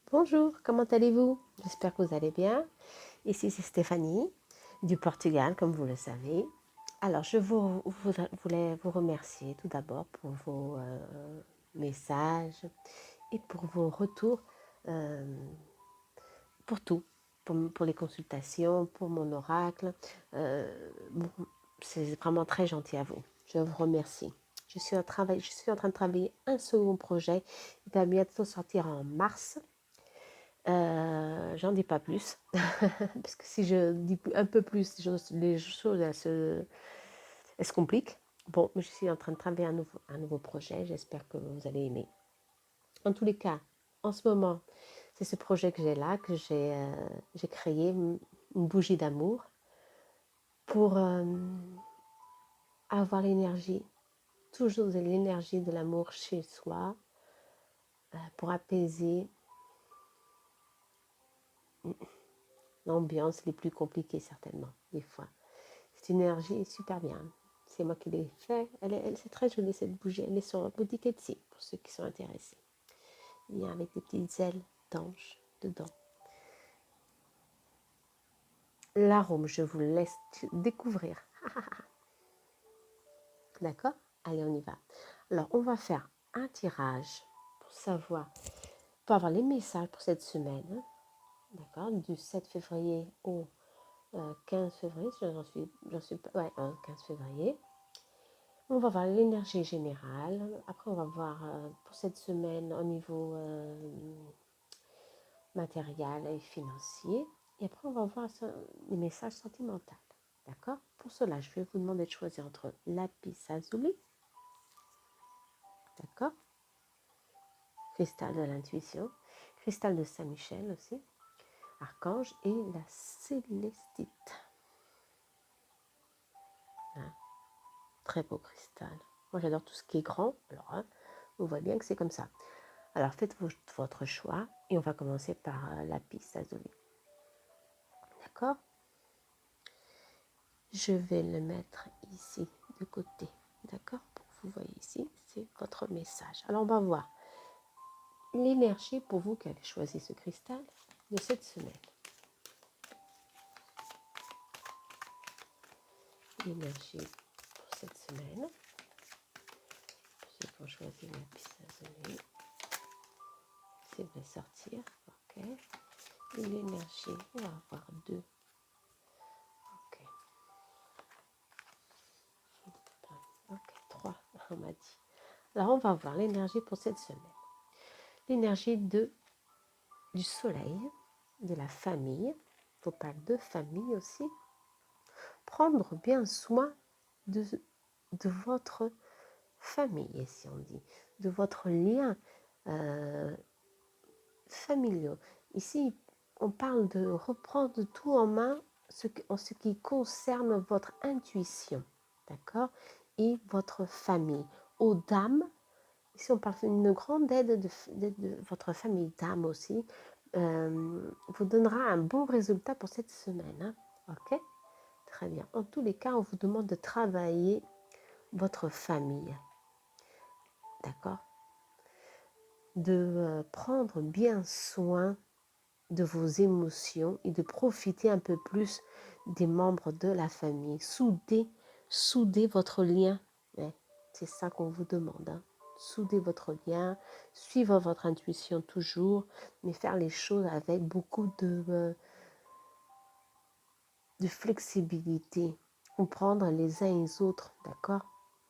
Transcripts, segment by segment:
Bonjour, comment allez-vous? J'espère que vous allez bien. Ici, c'est Stéphanie du Portugal, comme vous le savez. Alors, voulais vous remercier tout d'abord pour vos messages et pour vos retours, euh, pour tout, pour les consultations, pour mon oracle. Bon, c'est vraiment très gentil à vous. Je vous remercie. Je suis en train de travailler un second projet. Il va bientôt sortir en mars. J'en dis pas plus, parce que si je dis un peu plus, les choses elles se compliquent. Bon, je suis en train de travailler un nouveau projet, j'espère que vous allez aimer. En tous les cas, en ce moment, c'est ce projet que j'ai là, que j'ai créé, une bougie d'amour, pour avoir l'énergie, toujours l'énergie de l'amour chez soi, pour apaiser l'ambiance les plus compliquées certainement, des fois. Cette énergie est super bien. C'est moi qui l'ai fait. C'est très joli cette bougie. Elle est sur la boutique Etsy pour ceux qui sont intéressés. Il vient avec des petites ailes d'ange dedans. L'arôme, je vous laisse découvrir. D'accord? Allez, on y va. Alors, on va faire un tirage pour savoir, pour avoir les messages pour cette semaine. D'accord? Du 7 février au 15 février. J'en suis pas. Ouais, 15 février. On va voir l'énergie générale. Après, on va voir pour cette semaine au niveau matériel et financier. Et après, on va voir les messages sentimentaux. D'accord? Pour cela, je vais vous demander de choisir entre lapis lazuli, d'accord? Cristal de l'intuition, cristal de Saint-Michel aussi, archange et la célestite. Hein? Très beau cristal. Moi, j'adore tout ce qui est grand. Alors, hein, on voit bien que c'est comme ça. Alors, faites votre choix et on va commencer par lapis lazuli. D'accord? Je vais le mettre ici de côté. D'accord? Pour que vous voyez ici, c'est votre message. Alors, on va voir l'énergie pour vous qui avez choisi ce cristal de cette semaine. L'énergie pour cette semaine. Ceux qui ont choisi lapis lazuli. C'est de sortir. Ok. Et l'énergie, on va avoir deux. Ok. Ok, 3, on m'a dit. Alors, on va voir l'énergie pour cette semaine. L'énergie du soleil, de la famille. Il faut parler de famille aussi. Prendre bien soin de votre famille, si on dit, de votre lien familial. Ici, on parle de reprendre tout en main en ce qui concerne votre intuition, d'accord, et votre famille. Aux dames, ici on parle d'une grande aide de votre famille d'âme aussi, vous donnera un bon résultat pour cette semaine. Hein? Ok? Très bien. En tous les cas, on vous demande de travailler votre famille. D'accord? De prendre bien soin de vos émotions et de profiter un peu plus des membres de la famille. Souder votre lien. Ouais, c'est ça qu'on vous demande. Hein. Souder votre lien, suivre votre intuition toujours, mais faire les choses avec beaucoup de flexibilité. Comprendre les uns et les autres, d'accord?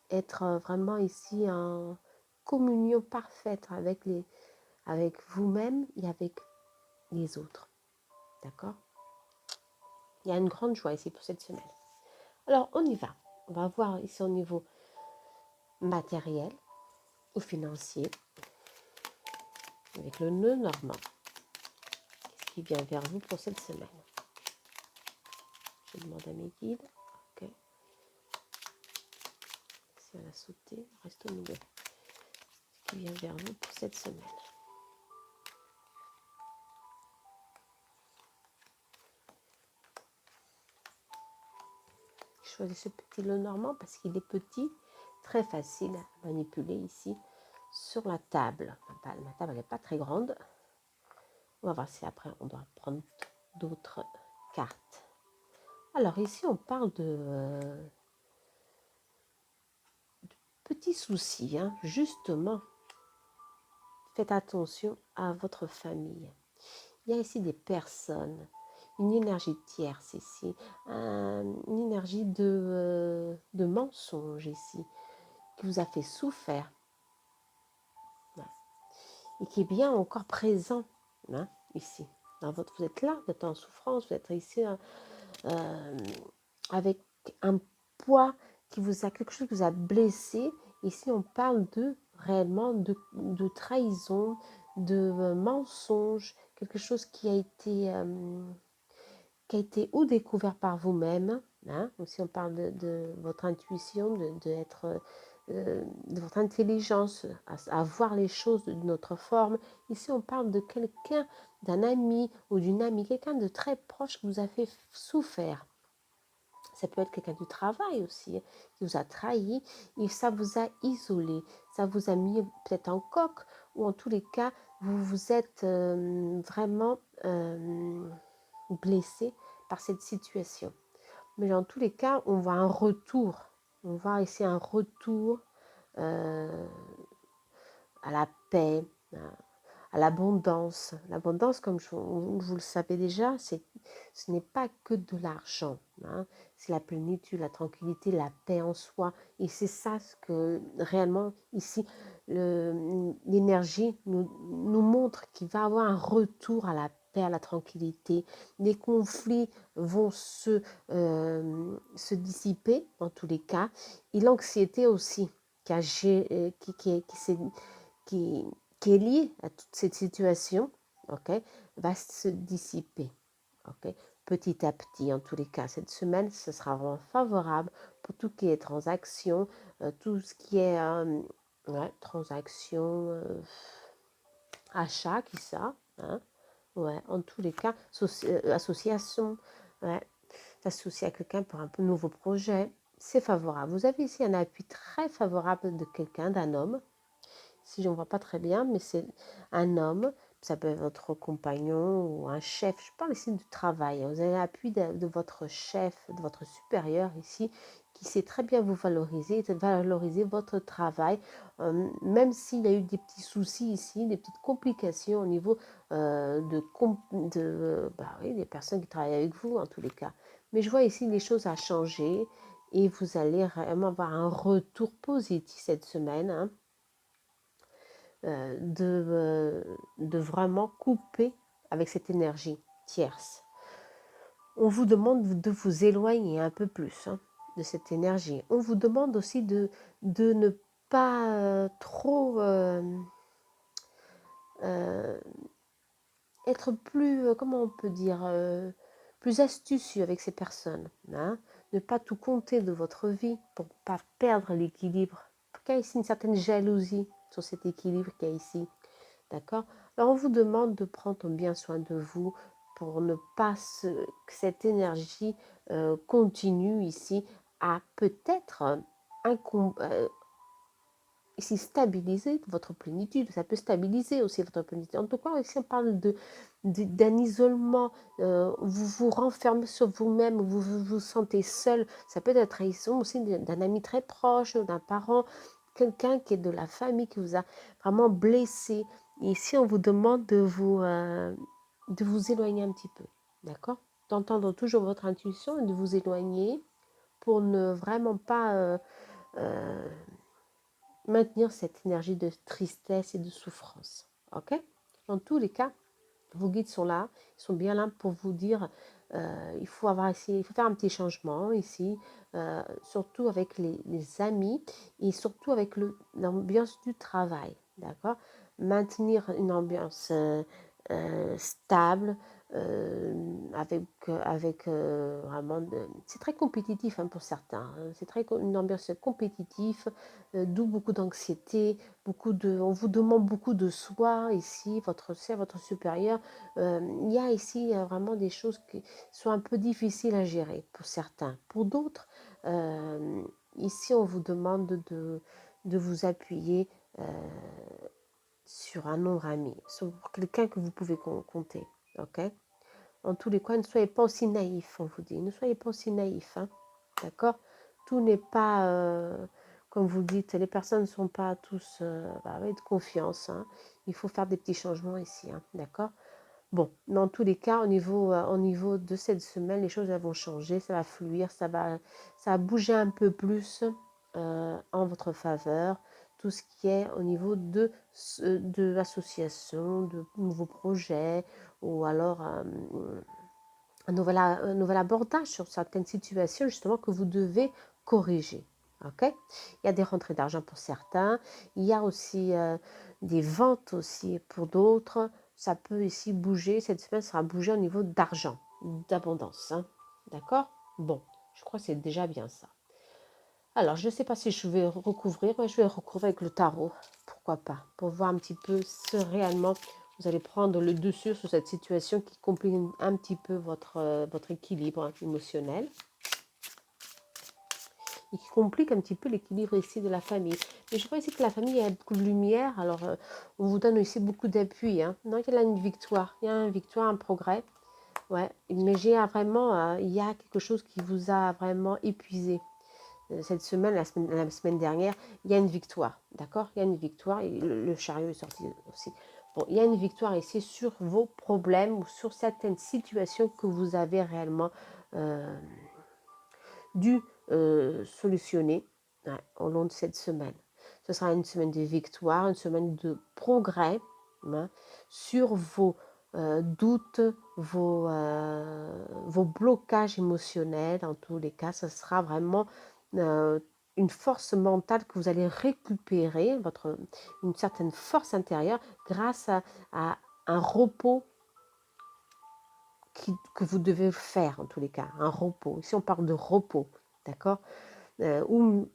Être vraiment ici en communion parfaite avec vous-même et avec les autres. D'accord? Il y a une grande joie ici pour cette semaine. Alors, on y va. On va voir ici au niveau matériel ou financier avec le nœud normand. Qu'est-ce qui vient vers vous pour cette semaine? Je demande à mes guides. Ok. Si on a sauté, reste au milieu. Qu'est-ce qui vient vers vous pour cette semaine? Je choisis ce petit nœud normand parce qu'il est petit, très facile à manipuler ici sur la table. Ma table n'est pas très grande. On va voir si après on doit prendre d'autres cartes. Alors ici, on parle de petits soucis, hein. Justement, faites attention à votre famille. Il y a ici des personnes, une énergie tierce ici, une énergie de mensonge ici, qui vous a fait souffrir, hein, et qui est bien encore présent, hein, ici. Vous êtes là, vous êtes en souffrance, vous êtes ici avec un poids qui vous a, quelque chose qui vous a blessé. Ici, on parle réellement de trahison, de mensonge, quelque chose qui a été ou découvert par vous-même, hein, aussi on parle de votre intuition, de votre intelligence à voir les choses d'une autre forme. Ici, on parle de quelqu'un, d'un ami ou d'une amie, quelqu'un de très proche qui vous a fait souffrir. Ça peut être quelqu'un du travail aussi, qui vous a trahi et ça vous a isolé, ça vous a mis peut-être en coque ou en tous les cas, vous vous êtes vraiment blessé par cette situation. Mais dans tous les cas, on voit un retour. On voit ici un retour à la paix, à l'abondance. L'abondance, comme vous le savez déjà, ce n'est pas que de l'argent, hein. C'est la plénitude, la tranquillité, la paix en soi. Et c'est ça ce que réellement ici, l'énergie nous montre qu'il va y avoir un retour à la paix, à la tranquillité. Les conflits vont se dissiper dans tous les cas. Et l'anxiété aussi, qui, qui est liée à toute cette situation, ok, va se dissiper, ok, petit à petit. En tous les cas, cette semaine, ce sera vraiment favorable pour tout ce qui est transaction, tout ce qui est ouais, transaction, achat, qui ça, hein, ouais, en tous les cas, association, ouais, s'associer à quelqu'un pour un nouveau projet, c'est favorable. Vous avez ici un appui très favorable de quelqu'un, d'un homme. Si je ne vois pas très bien, mais c'est un homme, ça peut être votre compagnon ou un chef. Je parle ici du travail. Vous avez l'appui de votre chef, de votre supérieur ici, qui sait très bien vous valoriser votre travail, même s'il y a eu des petits soucis ici, des petites complications au niveau oui, des personnes qui travaillent avec vous en tous les cas. Mais je vois ici les choses à changer et vous allez vraiment avoir un retour positif cette semaine, hein. De vraiment couper avec cette énergie tierce. On vous demande de vous éloigner un peu plus, hein, de cette énergie. On vous demande aussi de ne pas trop être plus, comment on peut dire, plus astucieux avec ces personnes, hein. Ne pas tout compter de votre vie pour ne pas perdre l'équilibre. Il y a ici une certaine jalousie sur cet équilibre qu'il y a ici. D'accord? Alors, on vous demande de prendre bien soin de vous pour ne pas que cette énergie continue ici à peut-être ici stabiliser votre plénitude. Ça peut stabiliser aussi votre plénitude. En tout cas, ici, on parle d'un isolement. Vous vous renfermez sur vous-même, vous sentez seul. Ça peut être la trahison aussi d'un ami très proche, d'un parent, quelqu'un qui est de la famille qui vous a vraiment blessé. Et ici, on vous demande de vous éloigner un petit peu. D'accord? D'entendre toujours votre intuition et de vous éloigner pour ne vraiment pas maintenir cette énergie de tristesse et de souffrance. Ok? Dans tous les cas, vos guides sont là, ils sont bien là pour vous dire il faut faire un petit changement ici, surtout avec les amis et surtout avec l'ambiance du travail, d'accord? Maintenir une ambiance stable, avec vraiment c'est très compétitif, hein, pour certains, hein. C'est une ambiance compétitive, d'où beaucoup d'anxiété, on vous demande beaucoup de soi ici, votre supérieur. Il y a ici vraiment des choses qui sont un peu difficiles à gérer pour certains. Pour d'autres, ici on vous demande de vous appuyer sur un nombre ami, sur quelqu'un que vous pouvez compter, ok? En tous les cas, ne soyez pas aussi naïf, on vous dit. Ne soyez pas aussi naïf, hein, d'accord? Tout n'est pas, comme vous dites, les personnes ne sont pas tous avec de confiance, hein. Il faut faire des petits changements ici, hein, d'accord? Bon, dans tous les cas, au niveau de cette semaine, les choses elles vont changer, ça va fluir, ça va bouger un peu plus en votre faveur. Tout ce qui est au niveau de l'association, de nouveaux projets, ou alors un nouvel abordage sur certaines situations justement que vous devez corriger. Ok? Il y a des rentrées d'argent pour certains, il y a aussi des ventes aussi pour d'autres. Ça peut ici bouger, cette semaine sera bouger au niveau d'argent, d'abondance. Hein. D'accord? Bon, je crois que c'est déjà bien ça. Alors, je ne sais pas si je vais recouvrir, mais je vais recouvrir avec le tarot. Pourquoi pas? Pour voir un petit peu si réellement vous allez prendre le dessus sur cette situation qui complique un petit peu votre équilibre émotionnel et qui complique un petit peu l'équilibre ici de la famille. Mais je vois ici que la famille a beaucoup de lumière, alors on vous donne aussi beaucoup d'appui. Hein. Donc, il y a une victoire, il y a une victoire, un progrès. Ouais, mais il y a quelque chose qui vous a vraiment épuisé. Cette semaine, la semaine dernière, il y a une victoire, d'accord? Il y a une victoire, et le chariot est sorti aussi. Bon, il y a une victoire ici sur vos problèmes ou sur certaines situations que vous avez réellement dû solutionner au long de cette semaine. Ce sera une semaine de victoire, une semaine de progrès hein, sur vos doutes, vos blocages émotionnels. En tous les cas, ce sera vraiment une force mentale que vous allez récupérer, une certaine force intérieure grâce à un repos que vous devez faire en tous les cas, un repos. Ici, on parle de repos, d'accord? Ou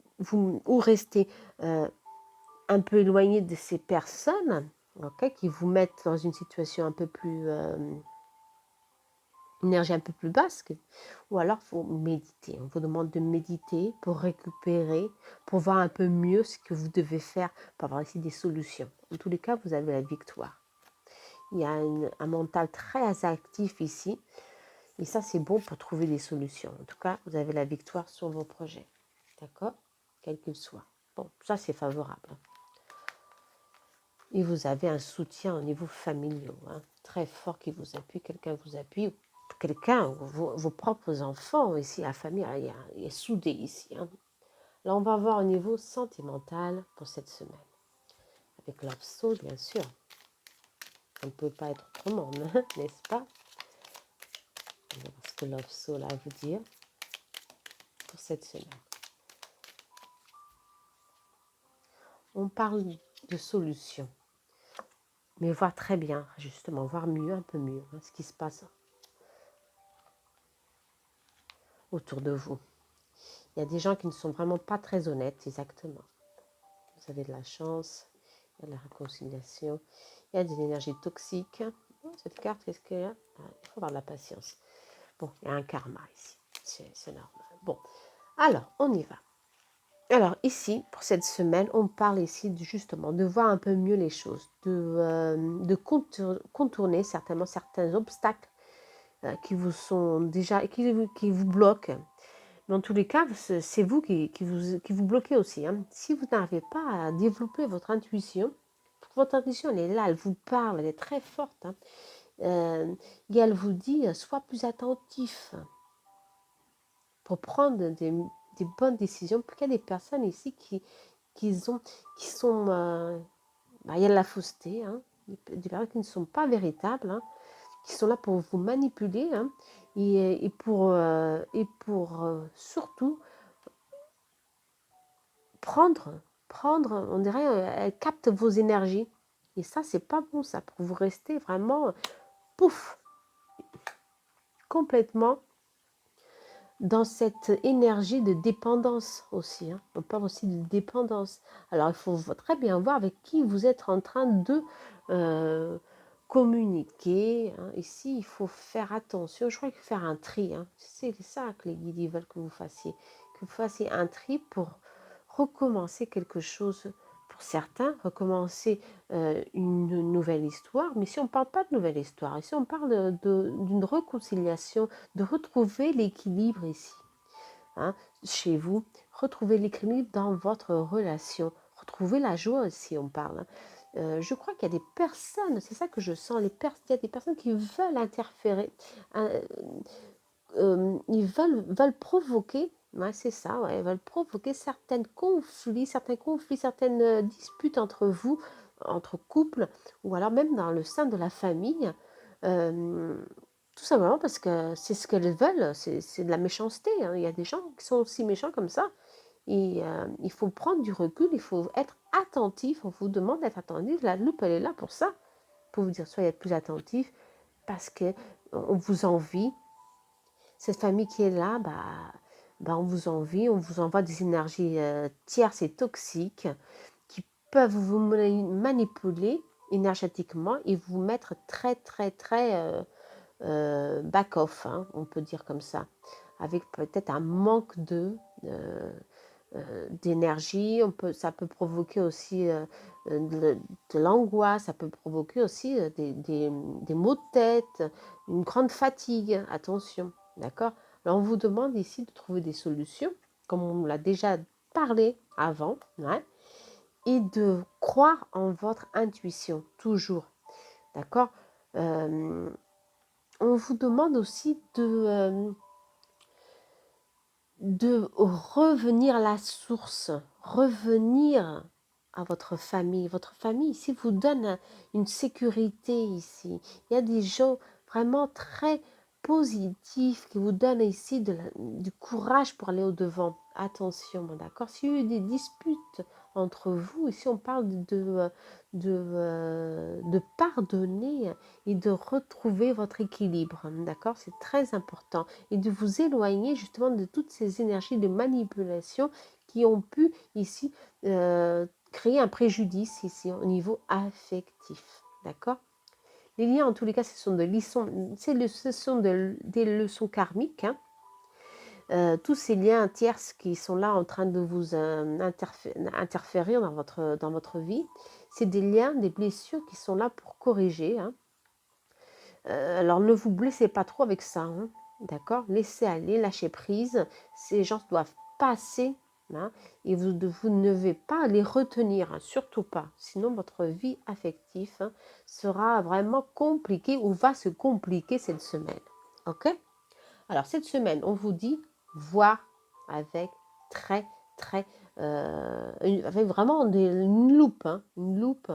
rester un peu éloigné de ces personnes, ok, qui vous mettent dans une situation un peu plus, énergie un peu plus basse, ou alors il faut méditer. On vous demande de méditer pour récupérer, pour voir un peu mieux ce que vous devez faire, pour avoir ici des solutions. En tous les cas, vous avez la victoire. Il y a un mental très actif ici, et ça, c'est bon pour trouver des solutions. En tout cas, vous avez la victoire sur vos projets. D'accord? Quel qu'il soit. Bon, ça, c'est favorable. Et vous avez un soutien au niveau familial, hein, très fort qui vous appuie. Quelqu'un vous appuie. Quelqu'un, vos propres enfants, ici, la famille, il est soudée ici. Hein. Là, on va voir au niveau sentimental pour cette semaine. Avec Love Soul, bien sûr. On ne peut pas être autrement, n'est-ce pas? On va voir ce que Love Soul a à vous dire pour cette semaine. On parle de solutions, mais voir très bien, justement, voir mieux, un peu mieux, hein, ce qui se passe autour de vous. Il y a des gens qui ne sont vraiment pas très honnêtes, exactement. Vous avez de la chance, il y a de la réconciliation, il y a des énergies toxiques. Cette carte, qu'est-ce qu'il y a? Il faut avoir de la patience. Bon, il y a un karma ici, c'est normal. Bon, alors, on y va. Alors ici, pour cette semaine, on parle ici justement de voir un peu mieux les choses, de contourner certainement certains obstacles qui vous sont déjà, qui vous bloquent. Dans tous les cas, c'est vous qui vous bloquez aussi. Hein. Si vous n'arrivez pas à développer votre intuition, votre intuition, elle est là, elle vous parle, elle est très forte. Hein. Et elle vous dit, sois plus attentif pour prendre des bonnes décisions. Parce qu'il y a des personnes ici qui sont... il y a de la fausseté, hein, des personnes qui ne sont pas véritables, hein, qui sont là pour vous manipuler hein, et pour surtout prendre, on dirait, elle capte vos énergies. Et ça, c'est pas bon, ça, pour vous rester vraiment, pouf, complètement dans cette énergie de dépendance aussi. Hein. On parle aussi de dépendance. Alors, il faut très bien voir avec qui vous êtes en train de communiquer. Hein. Ici, il faut faire attention. Je crois qu'il faut faire un tri. Hein. C'est ça que les guides veulent que vous fassiez. Que vous fassiez un tri pour recommencer quelque chose pour certains, recommencer une nouvelle histoire. Mais si on ne parle pas de nouvelle histoire, ici on parle d'une réconciliation, de retrouver l'équilibre ici, hein, chez vous, retrouver l'équilibre dans votre relation, retrouver la joie aussi, on parle. Hein. Je crois qu'il y a des personnes, c'est ça que je sens, il y a des personnes qui veulent interférer, ils veulent provoquer, ouais, c'est ça, ouais, ils veulent provoquer certains conflits, certaines disputes entre vous, entre couples, ou alors même dans le sein de la famille, euh, tout simplement parce que c'est ce qu'elles veulent, c'est de la méchanceté. Hein. Il y a des gens qui sont aussi méchants comme ça. Et il faut prendre du recul, il faut être attentif, on vous demande d'être attentif, la loupe elle est là pour ça, pour vous dire soyez plus attentif, parce que on vous envie, cette famille qui est là, on vous envie, on vous envoie des énergies tierces et toxiques qui peuvent vous manipuler énergétiquement et vous mettre très très très back-off, hein, on peut dire comme ça, avec peut-être un manque d'énergie, ça peut provoquer aussi de l'angoisse, ça peut provoquer aussi des maux de tête, une grande fatigue, attention, d'accord? Alors on vous demande ici de trouver des solutions, comme on l'a déjà parlé avant, ouais, et de croire en votre intuition, toujours, d'accord? On vous demande aussi de revenir à la source, revenir à votre famille. Votre famille ici vous donne une sécurité ici. Il y a des gens vraiment très positifs qui vous donnent ici du courage pour aller au-devant. Attention, d'accord? S'il y a eu des disputes entre vous, ici on parle de pardonner et de retrouver votre équilibre, d'accord? C'est très important. Et de vous éloigner justement de toutes ces énergies de manipulation qui ont pu ici créer un préjudice ici au niveau affectif, d'accord? Les liens, en tous les cas, ce sont des leçons karmiques. Hein. Tous ces liens tierces qui sont là en train de vous interférer dans votre vie, c'est des liens, des blessures qui sont là pour corriger. Hein. Alors ne vous blessez pas trop avec ça, hein, d'accord? Laissez aller, lâchez prise. Ces gens doivent passer, hein, et vous ne devez pas les retenir, hein, surtout pas. Sinon votre vie affective, hein, sera vraiment compliquée ou va se compliquer cette semaine. Ok? Alors cette semaine, on vous dit voir avec très très avec vraiment une loupe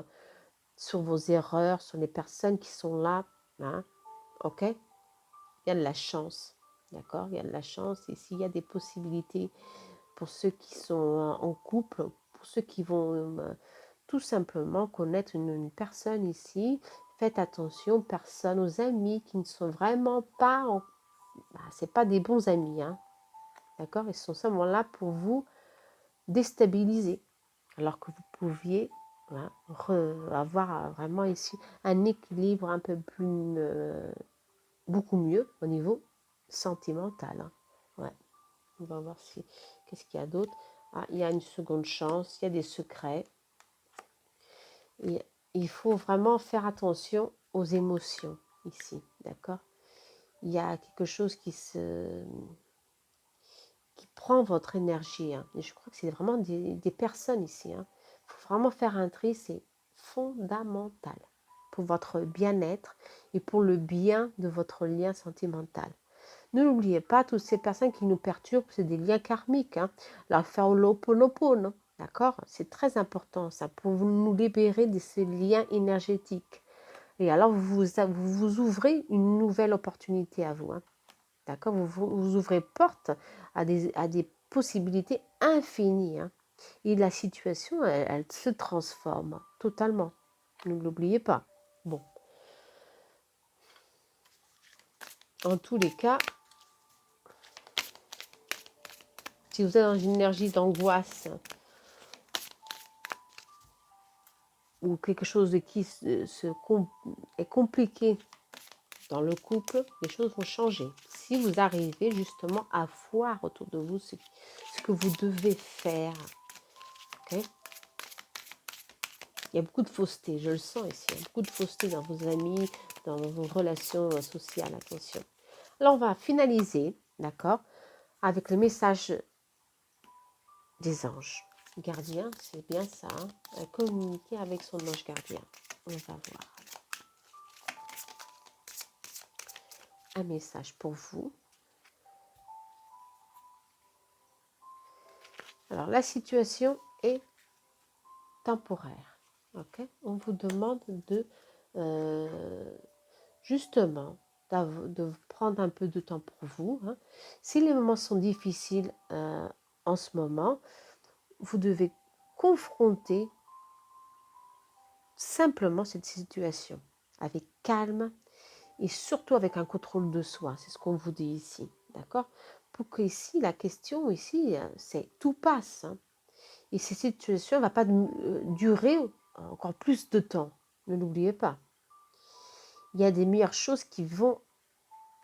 sur vos erreurs, sur les personnes qui sont là. Hein, ok? Il y a de la chance, d'accord? Il y a de la chance et s'il y a des possibilités pour ceux qui sont en couple, pour ceux qui vont tout simplement connaître une personne ici, faites attention aux personnes, aux amis qui ne sont vraiment pas, c'est pas des bons amis, hein, d'accord? Ils sont seulement là pour vous déstabiliser, alors que vous pouviez voilà, avoir vraiment ici un équilibre un peu plus beaucoup mieux au niveau sentimental. Hein. Ouais. On va voir si qu'est-ce qu'il y a d'autre. Ah, il y a une seconde chance, il y a des secrets. Et il faut vraiment faire attention aux émotions ici, d'accord? Il y a quelque chose qui prend votre énergie. Hein. Et je crois que c'est vraiment des personnes ici. Il faut vraiment faire un tri, c'est fondamental pour votre bien-être et pour le bien de votre lien sentimental. Ne l'oubliez pas, toutes ces personnes qui nous perturbent, c'est des liens karmiques. Hein. Alors, faire l'Ho'oponopono, d'accord? C'est très important, ça, pour nous libérer de ces liens énergétiques. Et alors, vous ouvrez une nouvelle opportunité à vous. Hein. D'accord? Vous ouvrez porte à des possibilités infinies. Hein. Et la situation, elle se transforme totalement. Ne l'oubliez pas. Bon. En tous les cas, si vous êtes dans une énergie d'angoisse ou quelque chose qui est compliqué dans le couple, les choses vont changer. Si vous arrivez justement à voir autour de vous ce que vous devez faire, okay? y a beaucoup de fausseté, je le sens ici. Il y a beaucoup de fausseté dans vos amis, dans vos relations sociales, attention. Alors, on va finaliser, d'accord, avec le message des anges. Gardien, c'est bien ça, hein, communiquer avec son ange gardien. On va voir. Un message pour vous. Alors, la situation est temporaire. Ok, on vous demande de justement de prendre un peu de temps pour vous. Hein. Si les moments sont difficiles en ce moment, vous devez confronter simplement cette situation avec calme et surtout avec un contrôle de soi. C'est ce qu'on vous dit ici. D'accord? Pour que ici, la question ici, c'est tout passe. Hein. Et cette situation ne va pas durer encore plus de temps. Ne l'oubliez pas. Il y a des meilleures choses qui vont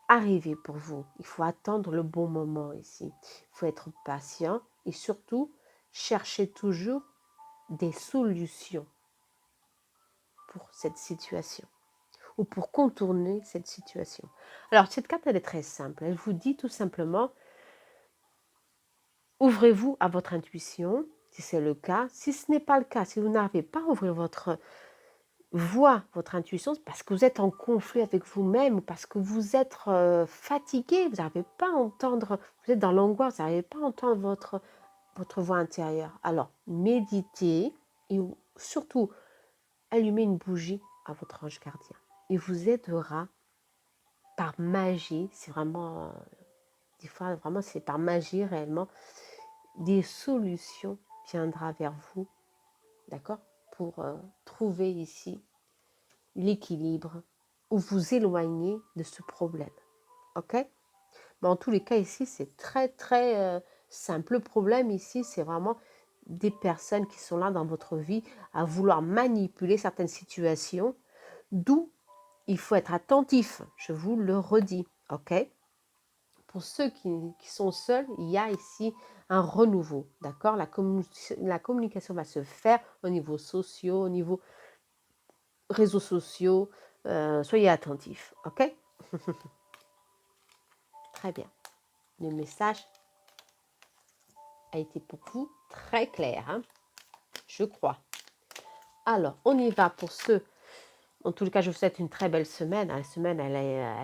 arriver pour vous. Il faut attendre le bon moment ici. Il faut être patient et surtout chercher toujours des solutions pour cette situation ou pour contourner cette situation. Alors, cette carte, elle est très simple. Elle vous dit tout simplement, ouvrez-vous à votre intuition, si c'est le cas. Si ce n'est pas le cas, si vous n'arrivez pas à ouvrir votre voix, votre intuition, c'est parce que vous êtes en conflit avec vous-même, ou parce que vous êtes fatigué, vous n'arrivez pas à entendre, vous êtes dans l'angoisse, vous n'arrivez pas à entendre votre voix intérieure. Alors, méditez et surtout, allumez une bougie à votre ange gardien. Il vous aidera par magie, c'est vraiment, des fois, vraiment, c'est par magie réellement, des solutions viendra vers vous, d'accord, pour trouver ici l'équilibre ou vous éloigner de ce problème. Ok? Mais en tous les cas, ici, c'est très, très simple. Le problème ici, c'est vraiment des personnes qui sont là dans votre vie à vouloir manipuler certaines situations, d'où il faut être attentif, je vous le redis. Ok? Pour ceux qui sont seuls, il y a ici un renouveau. D'accord? La communication va se faire au niveau social, au niveau réseaux sociaux, soyez attentifs, ok? Très bien. Le message a été pour vous très clair, hein, je crois. Alors, on y va pour ceux. En tout cas, je vous souhaite une très belle semaine. La semaine, elle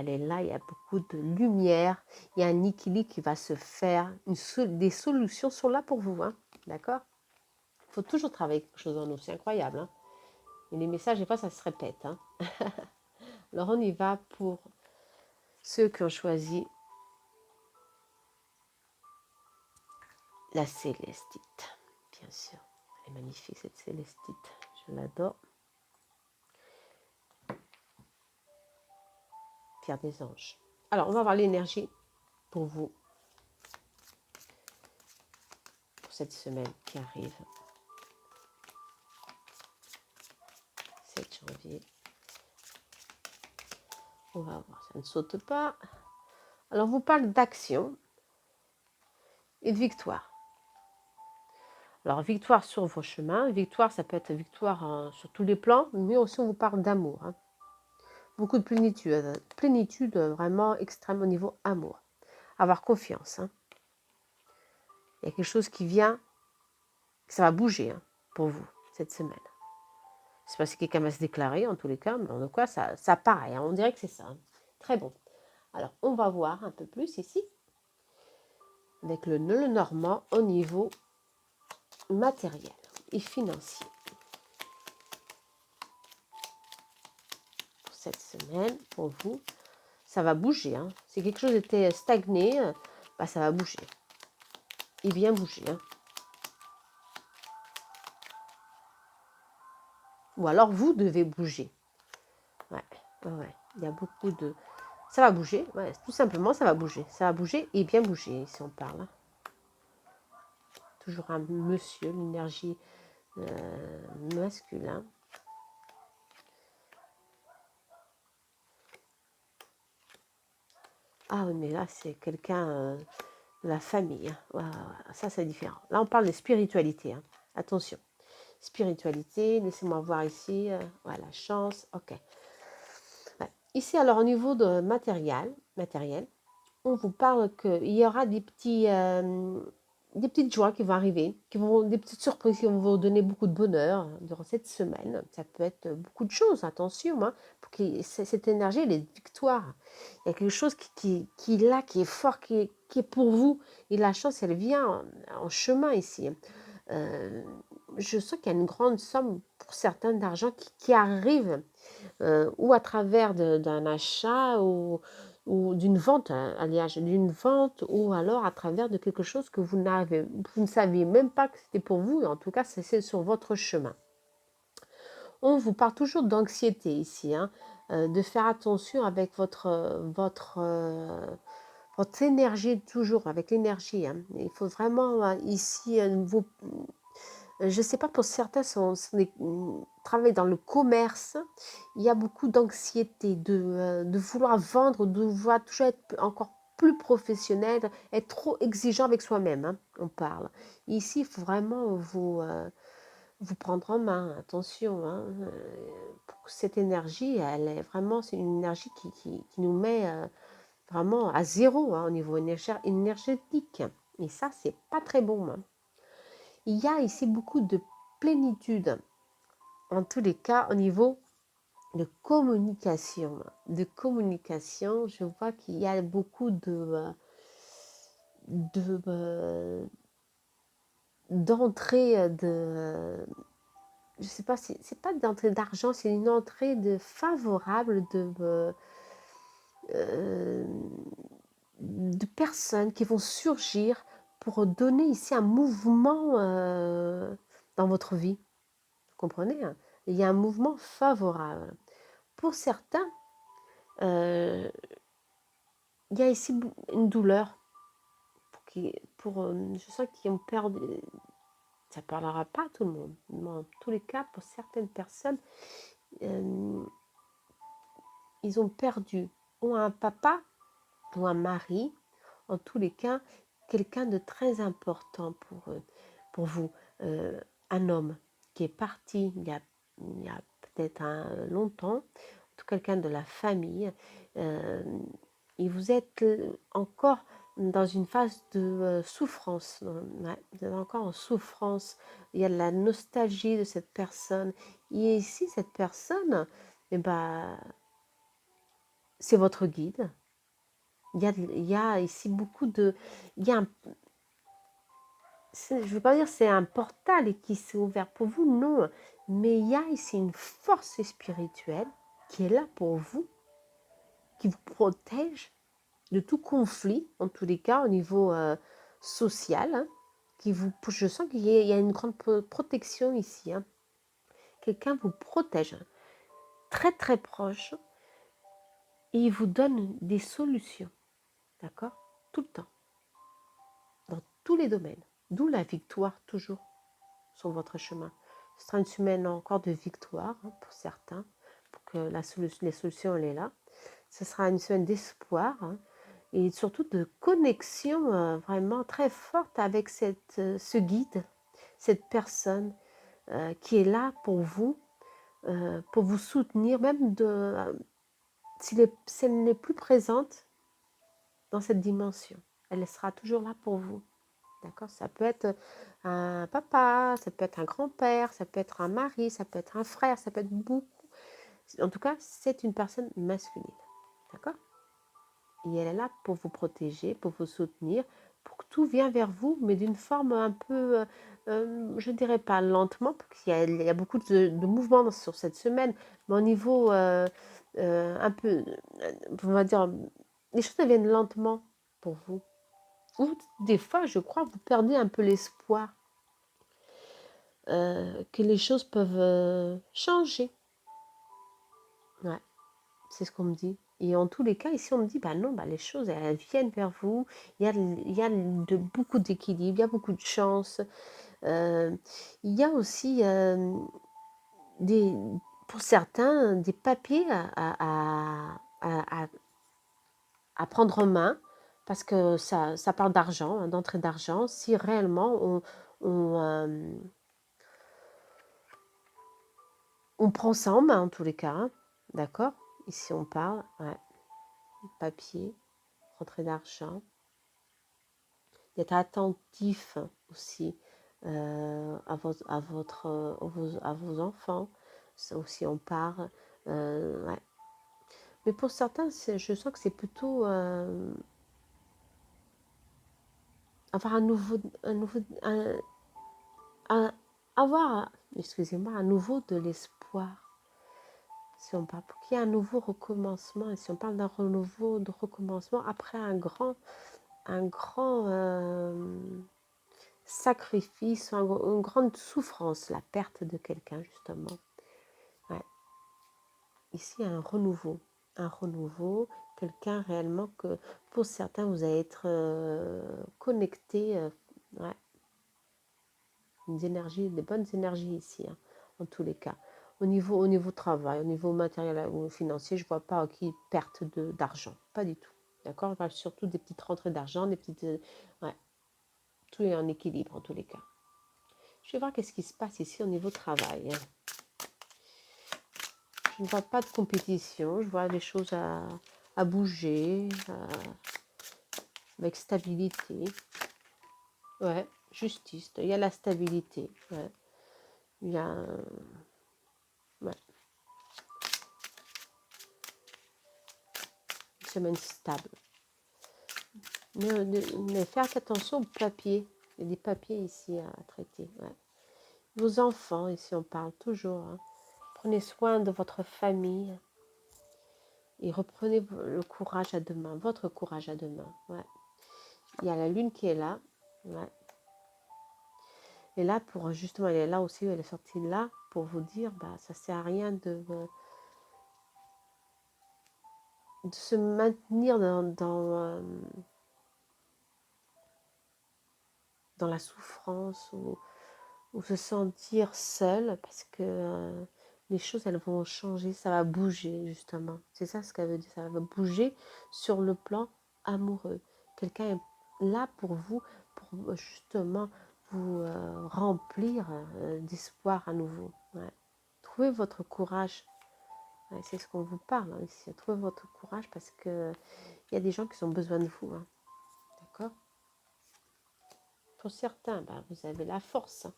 est là, il y a beaucoup de lumière, il y a un équilibre qui va se faire. Des solutions sont là pour vous, hein, d'accord? Il faut toujours travailler quelque chose en nous, c'est incroyable. Hein? Et les messages, des fois, ça se répète. Hein? Alors, on y va pour ceux qui ont choisi la célestite, bien sûr. Elle est magnifique cette célestite, je l'adore. Pierre des anges. Alors, on va voir l'énergie pour vous, pour cette semaine qui arrive. 7 janvier. On va voir, ça ne saute pas. Alors, on vous parle d'action et de victoire. Alors, victoire sur vos chemins. Victoire, ça peut être victoire sur tous les plans, mais aussi on vous parle d'amour. Hein. Beaucoup de plénitude vraiment extrême au niveau amour. Avoir confiance. Hein. Il y a quelque chose qui vient, ça va bouger hein, pour vous cette semaine. C'est parce que quelqu'un va se déclarer en tous les cas, mais en tout cas, ça paraît. Hein, on dirait que c'est ça. Hein. Très bon. Alors, on va voir un peu plus ici avec le normand au niveau matériel et financier. Pour cette semaine, pour vous, ça va bouger. Hein. Si quelque chose était stagné, bah, ça va bouger. Et bien bouger. Hein. Ou alors, vous devez bouger. Ouais. Il y a beaucoup de... Ça va bouger. Ouais, tout simplement, ça va bouger. Ça va bouger et bien bouger, si on parle. Hein. Toujours un monsieur, l'énergie masculin. Ah oui, mais là, c'est quelqu'un de la famille. Hein. Ouais, ça, c'est différent. Là, on parle de spiritualité. Hein. Attention. spiritualité. Laissez-moi voir ici. Voilà, chance. Ok. Ouais. Ici, alors, au niveau de matériel, on vous parle qu'il y aura des petites joies qui vont arriver, des petites surprises qui vont vous donner beaucoup de bonheur durant cette semaine. Ça peut être beaucoup de choses, attention, hein, pour que cette énergie, elle est victoire. Il y a quelque chose qui est là, qui est fort, qui est pour vous. Et la chance, elle vient en chemin ici. Euh, je sens qu'il y a une grande somme pour certains d'argent qui arrive ou à travers d'un achat ou d'une vente, hein, alliage d'une vente, ou alors à travers de quelque chose que vous ne saviez même pas que c'était pour vous, et en tout cas c'est sur votre chemin. On vous parle toujours d'anxiété ici, hein, de faire attention avec votre énergie, toujours avec l'énergie. Hein. Il faut vraiment ici vous je ne sais pas, pour certains, travaillent dans le commerce, il y a beaucoup d'anxiété, de vouloir vendre, de vouloir toujours être encore plus professionnel, être trop exigeant avec soi-même, hein, on parle. Ici, il faut vraiment vous prendre en main, attention, hein, pour que cette énergie, elle est vraiment, c'est une énergie qui nous met vraiment à zéro hein, au niveau énergétique. Et ça, c'est pas très bon. Hein. Il y a ici beaucoup de plénitude, en tous les cas au niveau de communication. Je vois qu'il y a beaucoup d'entrée je sais pas, c'est pas d'entrée d'argent, c'est une entrée de favorable euh, de personnes qui vont surgir pour donner ici un mouvement dans votre vie. Vous comprenez hein. Il y a un mouvement favorable. Pour certains, il y a ici une douleur. Je sens qu'ils ont perdu. Ça ne parlera pas à tout le monde. Mais en tous les cas, pour certaines personnes, euh, ils ont perdu ou un papa ou un mari. En tous les cas, quelqu'un de très important pour vous. Un homme qui est parti il y a peut-être longtemps, quelqu'un de la famille, et vous êtes encore dans une phase de souffrance. Ouais, vous êtes encore en souffrance. Il y a de la nostalgie de cette personne. Et ici, cette personne, eh ben, c'est votre guide. Il y a ici beaucoup de... Il y a je ne veux pas dire c'est un portal qui s'est ouvert pour vous, non. Mais il y a ici une force spirituelle qui est là pour vous, qui vous protège de tout conflit, en tous les cas au niveau social. Hein, je sens qu'il y a une grande protection ici. Hein. Quelqu'un vous protège, hein, très très proche, et il vous donne des solutions, d'accord. Tout le temps, dans tous les domaines. D'où la victoire toujours sur votre chemin. Ce sera une semaine encore de victoire hein, pour certains, pour que les solutions, elle est là. Ce sera une semaine d'espoir, hein, et surtout de connexion vraiment très forte avec ce guide, cette personne qui est là pour vous soutenir, même si elle n'est plus présente dans cette dimension. Elle sera toujours là pour vous. D'accord. Ça peut être un papa, ça peut être un grand-père, ça peut être un mari, ça peut être un frère, ça peut être beaucoup. En tout cas, c'est une personne masculine. D'accord. Et elle est là pour vous protéger, pour vous soutenir, pour que tout vienne vers vous, mais d'une forme un peu, je ne dirais pas lentement, parce qu'il y a beaucoup de mouvements sur cette semaine, mais au niveau un peu, on va dire, les choses viennent lentement pour vous. Ou des fois, je crois, vous perdez un peu l'espoir que les choses peuvent changer. Ouais, c'est ce qu'on me dit. Et en tous les cas, ici, on me dit, bah non, bah les choses, elles viennent vers vous. Il y a beaucoup d'équilibre, il y a beaucoup de chance. Il y a aussi, des, pour certains, des papiers à prendre en main, parce que ça parle d'argent, hein, d'entrée d'argent. Si réellement on On prend ça en main en tous les cas, hein, d'accord? Ici on parle, ouais, papier, rentrée d'argent. D'être attentif aussi à vos enfants. Ça aussi on parle. Ouais. Mais pour certains, je sens que c'est plutôt avoir avoir, excusez-moi, un nouveau de l'espoir. Si on parle, pour qu'il y ait un nouveau recommencement, et si on parle d'un renouveau, de recommencement après un grand sacrifice, une grande souffrance, la perte de quelqu'un justement. Ouais. Ici, il y a un renouveau, quelqu'un réellement que pour certains vous allez être connecté, ouais, des bonnes énergies ici, hein, en tous les cas. Au niveau travail, au niveau matériel ou financier, je ne vois pas qui perte d'argent, pas du tout. D'accord? Je parle surtout des petites rentrées d'argent, des petites, ouais, tout est en équilibre en tous les cas. Je vais voir qu'est-ce qui se passe ici au niveau travail. Je ne vois pas de compétition, je vois des choses à bouger, avec stabilité. Ouais, justice, il y a la stabilité. Ouais. Il y a ouais, une semaine stable. Mais faites attention aux papiers. Il y a des papiers ici à traiter. Ouais. Vos enfants, ici on parle toujours. Hein. Prenez soin de votre famille et reprenez le courage à deux mains, votre courage à deux mains. Ouais. Il y a la lune qui est là. Ouais. Et là, pour justement, elle est là aussi, elle est sortie là pour vous dire, bah, ça ne sert à rien de se maintenir dans la souffrance ou se sentir seul parce que les choses, elles vont changer, ça va bouger justement. C'est ça ce qu'elle veut dire, ça va bouger sur le plan amoureux. Quelqu'un est là pour vous, pour justement vous remplir d'espoir à nouveau. Ouais. Trouvez votre courage. Ouais, c'est ce qu'on vous parle hein, ici. Trouvez votre courage parce que il y a des gens qui ont besoin de vous. Hein. D'accord? Pour certains, bah, vous avez la force. Hein.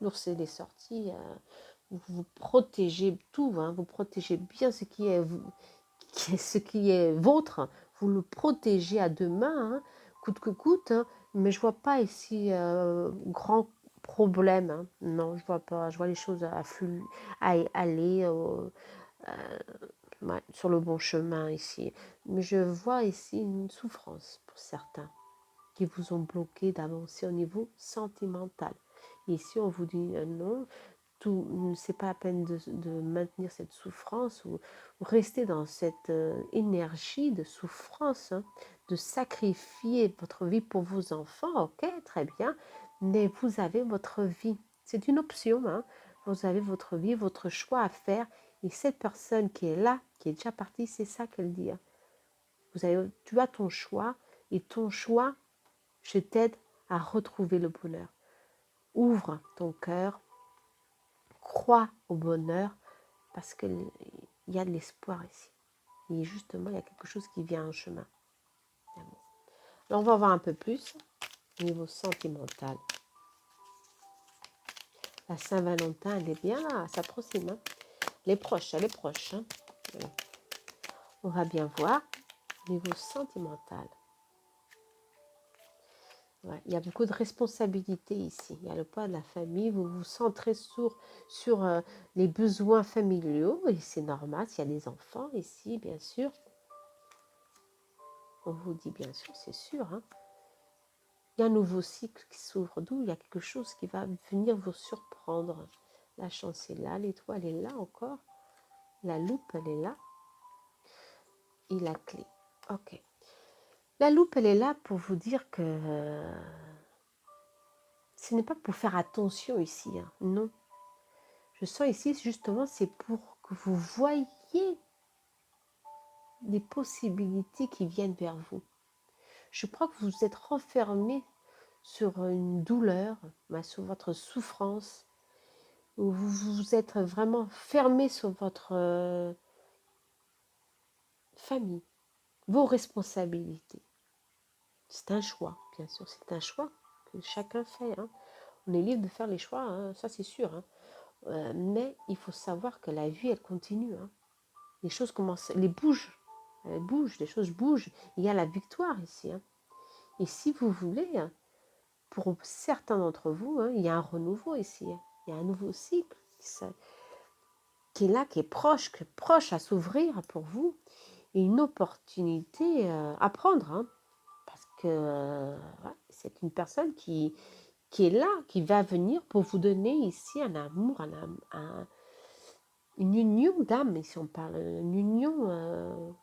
L'ours est sorti. Vous protégez tout. Hein. Vous protégez bien ce ce qui est vôtre. Vous le protégez à deux mains, hein, coûte que coûte. Hein. Mais je vois pas ici grand problème. Hein. Non, je vois pas. Je vois les choses aller. Ouais, sur le bon chemin ici. Mais je vois ici une souffrance pour certains qui vous ont bloqué d'avancer au niveau sentimental. Ici, on vous dit non, c'est pas la peine de maintenir cette souffrance ou rester dans cette énergie de souffrance, hein, de sacrifier votre vie pour vos enfants. Ok, très bien, mais vous avez votre vie. C'est une option. Hein. Vous avez votre vie, votre choix à faire. Et cette personne qui est là, qui est déjà partie, c'est ça qu'elle dit. Hein. Tu as ton choix et ton choix, je t'aide à retrouver le bonheur. Ouvre ton cœur, crois au bonheur parce qu'il y a de l'espoir ici. Et justement, il y a quelque chose qui vient en chemin. Alors, on va voir un peu plus au niveau sentimental. La Saint-Valentin, elle est bien là, elle s'approxime. Hein. Elle est proche. Hein. Voilà. On va bien voir au niveau sentimental. Ouais, il y a beaucoup de responsabilités ici. Il y a le poids de la famille. Vous vous centrez sur les besoins familiaux. Et c'est normal s'il y a des enfants ici, bien sûr. On vous dit bien sûr, c'est sûr. Hein. Il y a un nouveau cycle qui s'ouvre. D'où il y a quelque chose qui va venir vous surprendre. La chance est là. L'étoile est là encore. La loupe, elle est là. Et la clé. Ok. La loupe, elle est là pour vous dire que ce n'est pas pour faire attention ici. Hein. Non. Je sens ici, justement, c'est pour que vous voyiez les possibilités qui viennent vers vous. Je crois que vous êtes renfermé sur une douleur, sur votre souffrance. où vous vous êtes vraiment fermé sur votre famille, vos responsabilités. C'est un choix, bien sûr, c'est un choix que chacun fait. Hein. On est libre de faire les choix, hein, ça c'est sûr. Hein. Mais il faut savoir que la vie, elle continue. Hein. Les choses commencent, elles bougent, les choses bougent. Il y a la victoire ici. Hein. Et si vous voulez, hein, pour certains d'entre vous, hein, il y a un renouveau ici. Hein. Il y a un nouveau cycle qui est là, qui est proche à s'ouvrir pour vous. Et une opportunité à prendre. Hein, parce que ouais, c'est une personne qui est là, qui va venir pour vous donner ici un amour, une union d'âme, si on parle, une union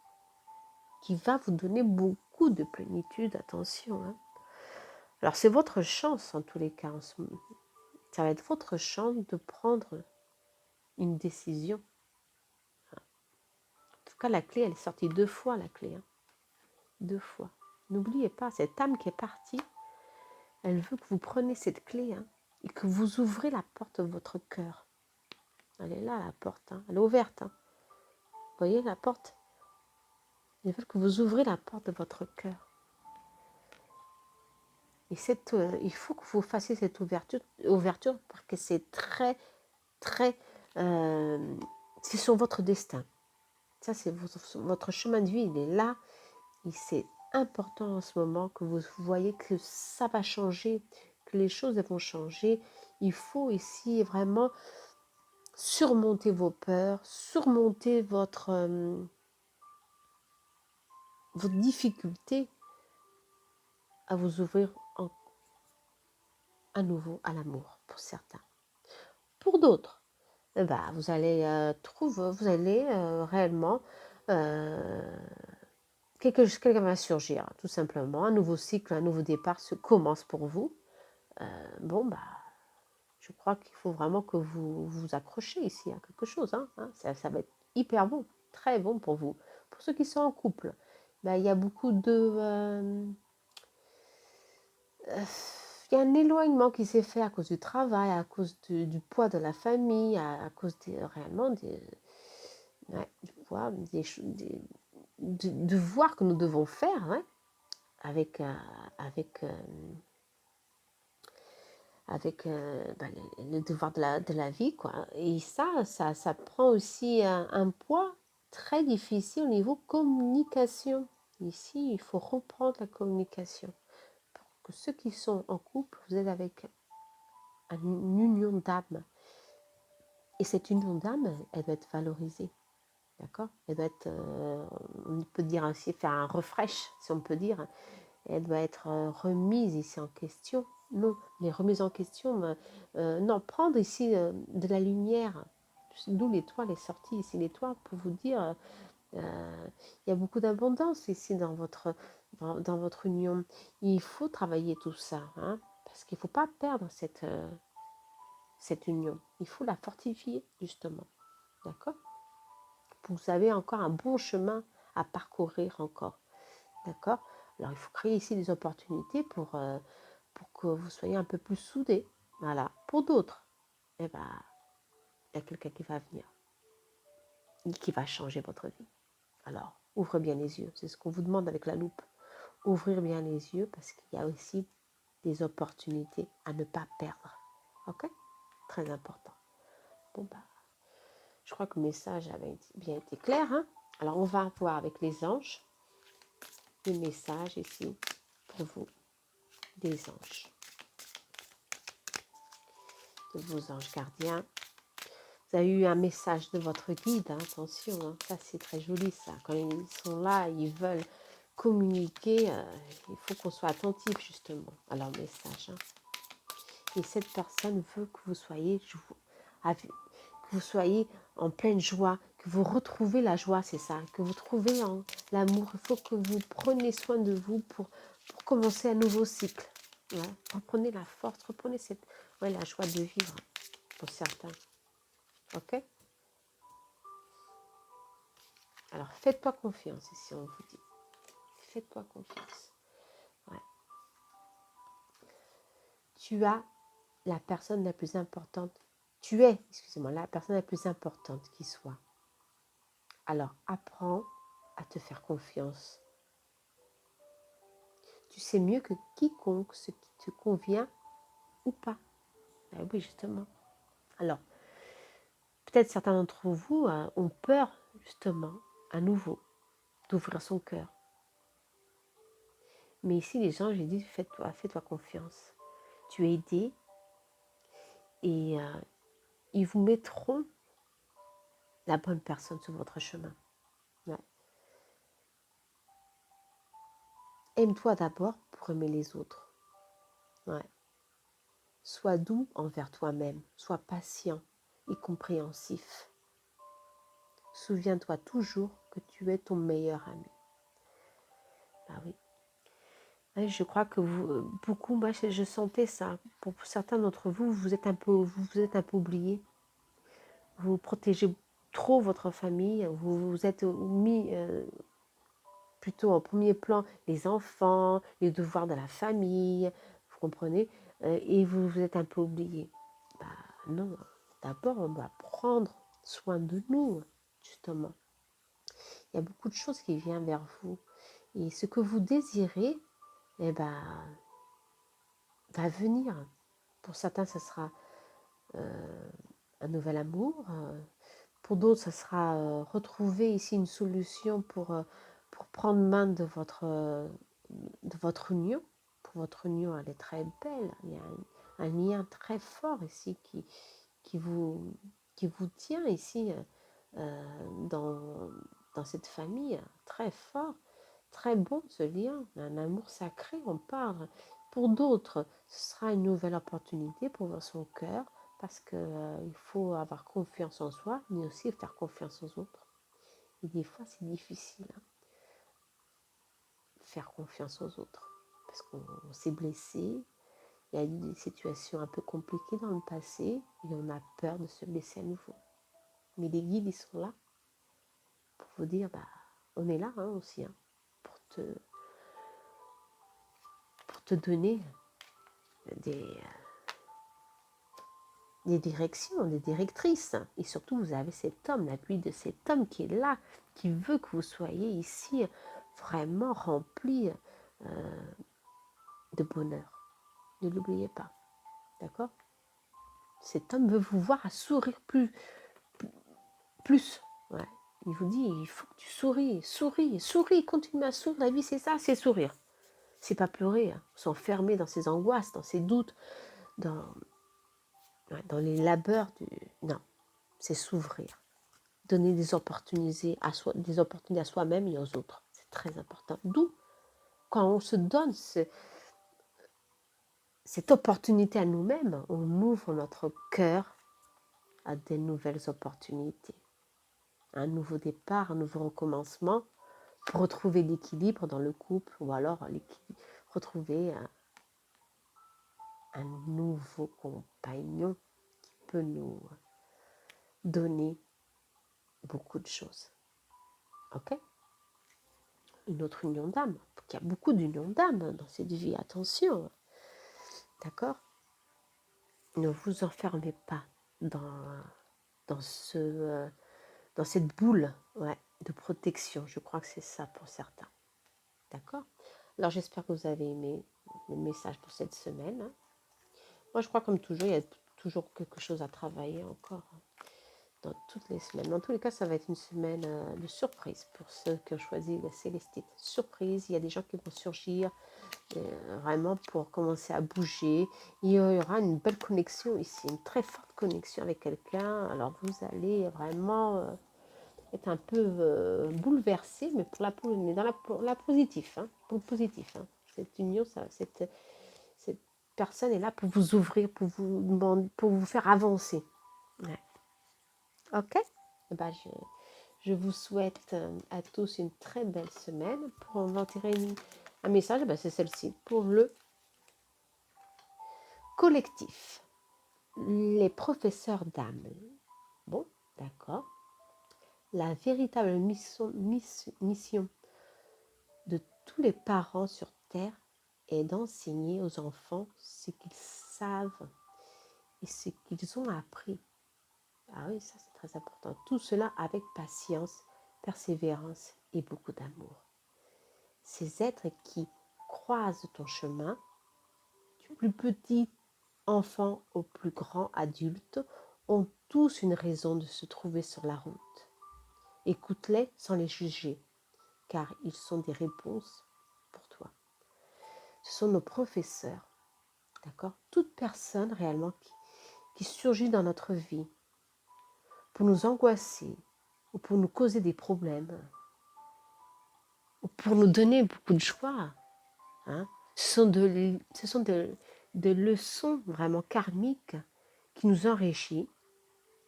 qui va vous donner beaucoup de plénitude, attention. Hein. Alors c'est votre chance en tous les cas, ça va être votre chance de prendre une décision. En tout cas, la clé, elle est sortie 2 fois, la clé. Hein. 2 fois. N'oubliez pas, cette âme qui est partie, elle veut que vous preniez cette clé hein, et que vous ouvrez la porte de votre cœur. Elle est là, la porte. Hein. Elle est ouverte. Hein. Vous voyez la porte? Ils veulent que vous ouvrez la porte de votre cœur. Et il faut que vous fassiez cette ouverture parce que c'est très, très... c'est sur votre destin. Ça, c'est votre chemin de vie, il est là. Et c'est important en ce moment que vous voyez que ça va changer, que les choses vont changer. Il faut ici vraiment surmonter vos peurs, surmonter votre difficulté à vous ouvrir à nouveau à l'amour pour certains. Pour d'autres, vous allez réellement quelqu'un va surgir, tout simplement. Un nouveau cycle, un nouveau départ se commence pour vous. Je crois qu'il faut vraiment que vous vous accrochiez ici à quelque chose. Hein. Ça va être hyper bon, très bon pour vous. Pour ceux qui sont en couple, il y a beaucoup de... il y a un éloignement qui s'est fait à cause du travail, à cause du poids de la famille, à cause réellement du poids, des devoirs que nous devons faire hein, avec, le devoir de la vie. Quoi. Et ça prend aussi un poids très difficile au niveau communication. Ici, il faut reprendre la communication. Pour que ceux qui sont en couple, vous êtes avec une union d'âme. Et cette union d'âme, elle doit être valorisée. D'accord? Elle doit être, on peut dire ainsi, faire un refresh, si on peut dire. Elle doit être remise ici en question. Non, les remises en question, non, prendre ici de la lumière. D'où l'étoile est sortie ici. L'étoile pour vous dire, il y a beaucoup d'abondance ici dans votre union. Il faut travailler tout ça, hein, parce qu'il ne faut pas perdre cette union. Il faut la fortifier, justement. D'accord? Vous avez encore un bon chemin à parcourir encore. D'accord? Alors, il faut créer ici des opportunités pour que vous soyez un peu plus soudés. Voilà. Pour d'autres, il y a quelqu'un qui va venir et qui va changer votre vie. Alors, ouvrez bien les yeux. C'est ce qu'on vous demande avec la loupe. Ouvrir bien les yeux parce qu'il y a aussi des opportunités à ne pas perdre. Ok? Très important. Bon, je crois que le message avait bien été clair. Hein? Alors, on va voir avec les anges le message ici pour vous, des anges, de vos anges gardiens. Vous avez eu un message de votre guide, hein, attention, hein, ça c'est très joli ça. Quand ils sont là, ils veulent communiquer, il faut qu'on soit attentif justement à leur message. Hein. Et cette personne veut que vous soyez en pleine joie, que vous retrouvez la joie, c'est ça, que vous trouvez l'amour. Il faut que vous preniez soin de vous pour commencer un nouveau cycle. Ouais. Reprenez la force, reprenez la joie de vivre pour certains. Ok? Alors, faites-toi confiance ici, on vous dit. Faites-toi confiance. Ouais. Tu as la personne la plus importante Tu es, excusez-moi, la personne la plus importante qui soit. Alors, apprends à te faire confiance. Tu sais mieux que quiconque ce qui te convient ou pas. Ben oui, justement. Alors, peut-être certains d'entre vous ont peur, justement, à nouveau, d'ouvrir son cœur. Mais ici, les gens, j'ai dit, fais-toi confiance. Tu es aidé et ils vous mettront la bonne personne sur votre chemin. Ouais. Aime-toi d'abord pour aimer les autres. Ouais. Sois doux envers toi-même. Sois patient et compréhensif. Souviens-toi toujours que tu es ton meilleur ami. Ah oui. Ouais, je crois que beaucoup, moi je sentais ça. Pour certains d'entre vous, vous êtes un peu oubliés. Vous protégez trop votre famille. Vous vous êtes mis plutôt en premier plan les enfants, les devoirs de la famille. Vous comprenez? Et vous vous êtes un peu oubliés. Bah non. D'abord, on doit prendre soin de nous, justement. Il y a beaucoup de choses qui viennent vers vous. Et ce que vous désirez, eh ben, va venir. Pour certains, ce sera un nouvel amour. Pour d'autres, ce sera retrouver ici une solution pour prendre main de votre union. Pour votre union, elle est très belle. Il y a un lien très fort ici qui vous, qui vous tient ici dans cette famille. Très fort, très bon ce lien. Un amour sacré, on parle. Pour d'autres, ce sera une nouvelle opportunité pour ouvrir son cœur parce qu'il faut avoir confiance en soi, mais aussi faire confiance aux autres. Et des fois, c'est difficile, hein, faire confiance aux autres parce qu'on s'est blessé. Il y a eu des situations un peu compliquées dans le passé et on a peur de se blesser à nouveau. Mais les guides, ils sont là pour vous dire, bah, on est là aussi, pour te donner des directions, des directrices. Et surtout, vous avez cet homme, l'appui de cet homme qui est là, qui veut que vous soyez ici vraiment rempli de bonheur. Ne l'oubliez pas, d'accord? Cet homme veut vous voir à sourire plus. Ouais. Il vous dit, il faut que tu souris, continue à sourire. La vie, c'est ça, c'est sourire. C'est pas pleurer, s'enfermer dans ses angoisses, dans ses doutes, dans les labeurs Non, c'est s'ouvrir. Donner des opportunités à soi-même et aux autres. C'est très important. D'où, quand on se donne cette opportunité à nous-mêmes, on ouvre notre cœur à des nouvelles opportunités. Un nouveau départ, un nouveau recommencement pour retrouver l'équilibre dans le couple ou alors retrouver un nouveau compagnon qui peut nous donner beaucoup de choses. Ok? Une autre union d'âme. Il y a beaucoup d'unions d'âme dans cette vie, attention. D'accord? Ne vous enfermez pas dans cette boule, ouais, de protection. Je crois que c'est ça pour certains. D'accord? Alors j'espère que vous avez aimé le message pour cette semaine. Moi je crois comme toujours, il y a toujours quelque chose à travailler encore dans toutes les semaines. Dans tous les cas, ça va être une semaine de surprise pour ceux qui ont choisi la célestite. Surprise, il y a des gens qui vont surgir vraiment pour commencer à bouger. Il y aura une belle connexion ici, une très forte connexion avec quelqu'un. Alors vous allez vraiment être un peu bouleversé, mais pour la positive, pour le positif. Cette union, cette personne est là pour vous ouvrir, pour vous faire avancer. Ouais. Ok? Eh ben, je vous souhaite à tous une très belle semaine. Pour en tirer un message, ben, c'est celle-ci. Pour le collectif, les professeurs d'âme. Bon, d'accord. La véritable mission de tous les parents sur Terre est d'enseigner aux enfants ce qu'ils savent et ce qu'ils ont appris. Ah oui, ça c'est très important. Tout cela avec patience, persévérance et beaucoup d'amour. Ces êtres qui croisent ton chemin, du plus petit enfant au plus grand adulte, ont tous une raison de se trouver sur la route. Écoute-les sans les juger, car ils sont des réponses pour toi. Ce sont nos professeurs, d'accord? Toute personne réellement qui surgit dans notre vie pour nous angoisser ou pour nous causer des problèmes ou pour nous donner beaucoup de joie, hein? Ce sont de leçons vraiment karmiques qui nous enrichissent,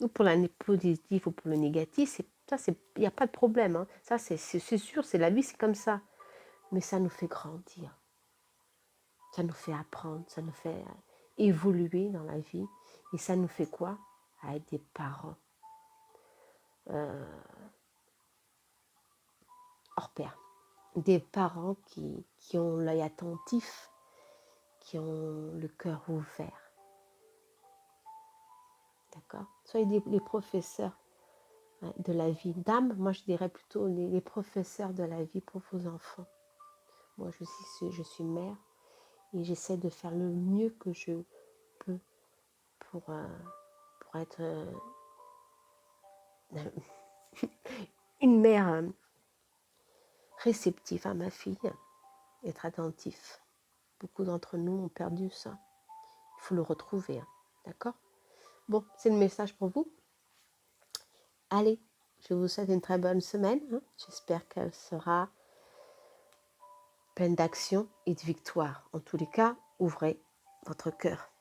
ou pour la positive ou pour le négatif, il n'y a pas de problème, hein. Ça, c'est sûr, c'est la vie, c'est comme ça. Mais ça nous fait grandir, ça nous fait apprendre, ça nous fait évoluer dans la vie. Et ça nous fait quoi? À être des parents hors pair. Des parents qui ont l'œil attentif, qui ont le cœur ouvert. D'accord? Soyez les professeurs de la vie. D'âme, moi je dirais plutôt les professeurs de la vie pour vos enfants. Moi je suis mère et j'essaie de faire le mieux que je peux pour être une mère réceptive à ma fille, être attentif. Beaucoup d'entre nous ont perdu ça. Il faut le retrouver, hein. D'accord? Bon, c'est le message pour vous. Allez, je vous souhaite une très bonne semaine, hein. J'espère qu'elle sera pleine d'action et de victoire. En tous les cas, ouvrez votre cœur.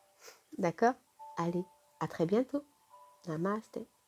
D'accord? Allez, à très bientôt. Namaste.